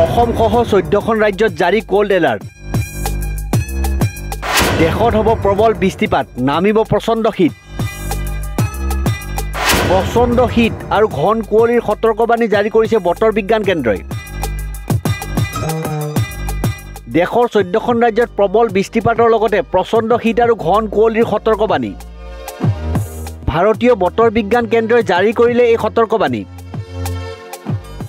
অসম সহ 14খন ৰাজ্যত জাৰি কোল্ড এলাৰ্ট দেশত হ'ব প্ৰবল বৃষ্টিপাত নামিব প্ৰচণ্ড শীত আৰু ঘন কুঁৱলীৰ সতৰ্কবাণী জাৰি কৰিছে বতৰ বিজ্ঞান কেন্দ্ৰই দেশৰ 14খন ৰাজ্যত প্ৰবল বৃষ্টিপাতৰ লগতে প্ৰচণ্ড শীত আৰু ঘন কুঁৱলীৰ সতৰ্কবাণী ভাৰতীয় বতৰ বিজ্ঞান কেন্দ্ৰই জাৰি কৰিলে এই সতৰ্কবাণী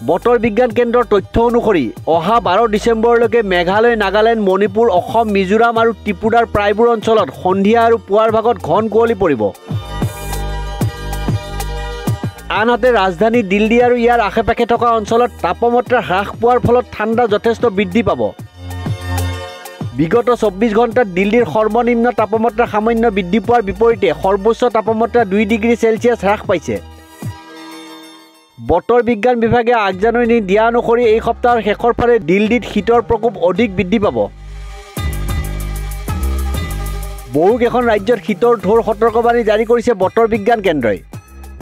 বতৰ বিজ্ঞান কেন্দ্ৰৰ তথ্য অনুসৰি অহা 12 ডিচেম্বৰলৈকে মেঘালয় নাগালেণ্ড মণিপুৰ অসম মিজোৰাম আৰু ত্ৰিপুৰাৰ প্ৰায়বোৰ অঞ্চলত সন্ধিয়া আৰু পুৱাৰ ভাগত ঘন কুঁৱলী পৰিব আনহাতে ৰাজধানী দিল্লী আৰু ইয়াৰ আশে-পাশে থকা অঞ্চলত তাপমাত্ৰা হ্ৰাস পোৱাৰ ফলত ঠাণ্ডা যথেষ্ট বৃদ্ধি পাব বিগত 24 ঘণ্টাত দিল্লীৰ সৰ্বনিম্ন তাপমাত্ৰা সামান্য বৃদ্ধি পোৱাৰ বিপৰীতে সৰ্বোচ্চ তাপমাত্ৰা 2 ডিগ্ৰী চেলছিয়াছ হ্ৰাস পাইছে বতৰ বিজ্ঞান বিভাগে আগজাননী দিয়া অনুসৰি এই সপ্তাহৰ শেষৰ ফালে দিল্লীত শীতৰ প্ৰকোপ অধিক বৃদ্ধি পাব বহুকেইখন ৰাজ্যত শীতৰ ঢৌৰ সতৰ্কবাণী জাৰি কৰিছে বতৰ বিজ্ঞান কেন্দ্ৰই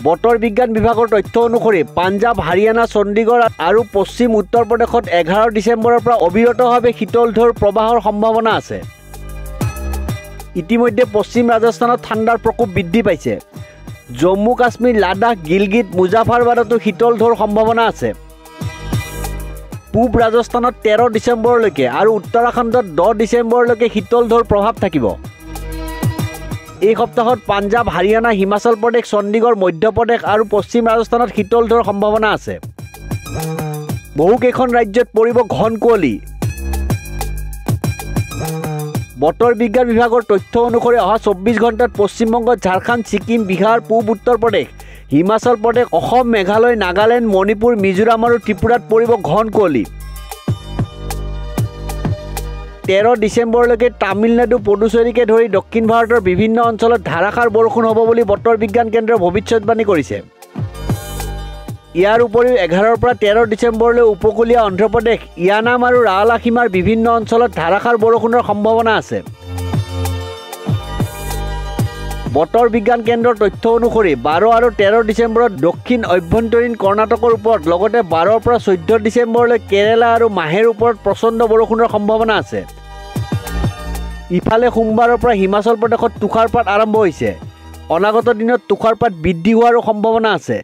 বতৰ বিজ্ঞান বিভাগৰ তথ্য অনুসৰি পাঞ্জাব হাৰিয়ানা চণ্ডীগড় আৰু পশ্চিম উত্তৰ প্ৰদেশত 11 ডিচেম্বৰৰ পৰা অবিৰতভাৱে শীতল ঢৌৰ প্ৰৱাহৰ সম্ভাৱনা আছে ইতিমধ্যে পশ্চিম ৰাজস্থানত ঠাণ্ডাৰ প্ৰকোপ বৃদ্ধি পাইছে জম্মু কাশ্মীৰ লাডাখ গিলগিট মুজাফৰবাদতো শীতল ঢৌৰ সম্ভাৱনা আছে পূব ৰাজস্থানত 13 ডিচেম্বৰলৈকে আৰু উত্তৰাখণ্ডত 10 ডিচেম্বৰলৈকে শীতল ঢৌৰ প্ৰভাৱ থাকিব এই সপ্তাহত পাঞ্জাব হাৰিয়ানা হিমাচল প্ৰদেশ চণ্ডীগড় মধ্যপ্ৰদেশ আৰু পশ্চিম ৰাজস্থানত শীতল ঢৌৰ সম্ভাৱনা আছে বহুকেইখন ৰাজ্যত পৰিব ঘন কুঁৱলী বতৰ বিজ্ঞান বিভাগৰ তথ্য অনুসৰি অহা 24 ঘণ্টাত পশ্চিমবংগ ঝাৰখণ্ড ছিকিম বিহাৰ পূব উত্তৰ প্ৰদেশ হিমাচল প্ৰদেশ অসম মেঘালয় নাগালেণ্ড মণিপুৰ মিজোৰাম আৰু ত্ৰিপুৰাত পৰিব ঘন কুঁৱলী 13 ডিচেম্বৰলৈকে তামিলনাডু পুডুচেৰীকে ধৰি দক্ষিণ ভাৰতৰ বিভিন্ন অঞ্চলত ধাৰাসাৰ বৰষুণ হ'ব বুলি বতৰ বিজ্ঞান কেন্দ্ৰই ভৱিষ্যতবাণী কৰিছে ইয়াৰ উপৰিও 11 পৰা 13 ডিচেম্বৰলৈ উপকূলীয় অন্ধ্ৰপ্ৰদেশ ইয়ানাম আৰু ৰালাসীমাৰ বিভিন্ন অঞ্চলত ধাৰাসাৰ বৰষুণৰ সম্ভাৱনা আছে বতৰ বিজ্ঞান কেন্দ্ৰৰ তথ্য অনুসৰি 12 আৰু 13 ডিচেম্বৰত দক্ষিণ অভ্যন্তৰীণ কৰ্ণাটকৰ ওপৰত লগতে 12 পৰা 14 ডিচেম্বৰলৈ কেৰালা আৰু মাহেৰ ওপৰত প্ৰচণ্ড বৰষুণৰ সম্ভাৱনা আছে ইফালে সোমবাৰৰ পৰা হিমাচল প্ৰদেশত তুষাৰপাত আৰম্ভ হৈছে অনাগত দিনত তুষাৰপাত বৃদ্ধি হোৱাৰো সম্ভাৱনা আছে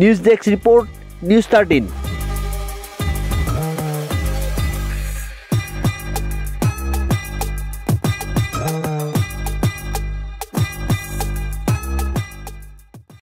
নিউজ ডেস্ক ৰিপোৰ্ট নিউজ 13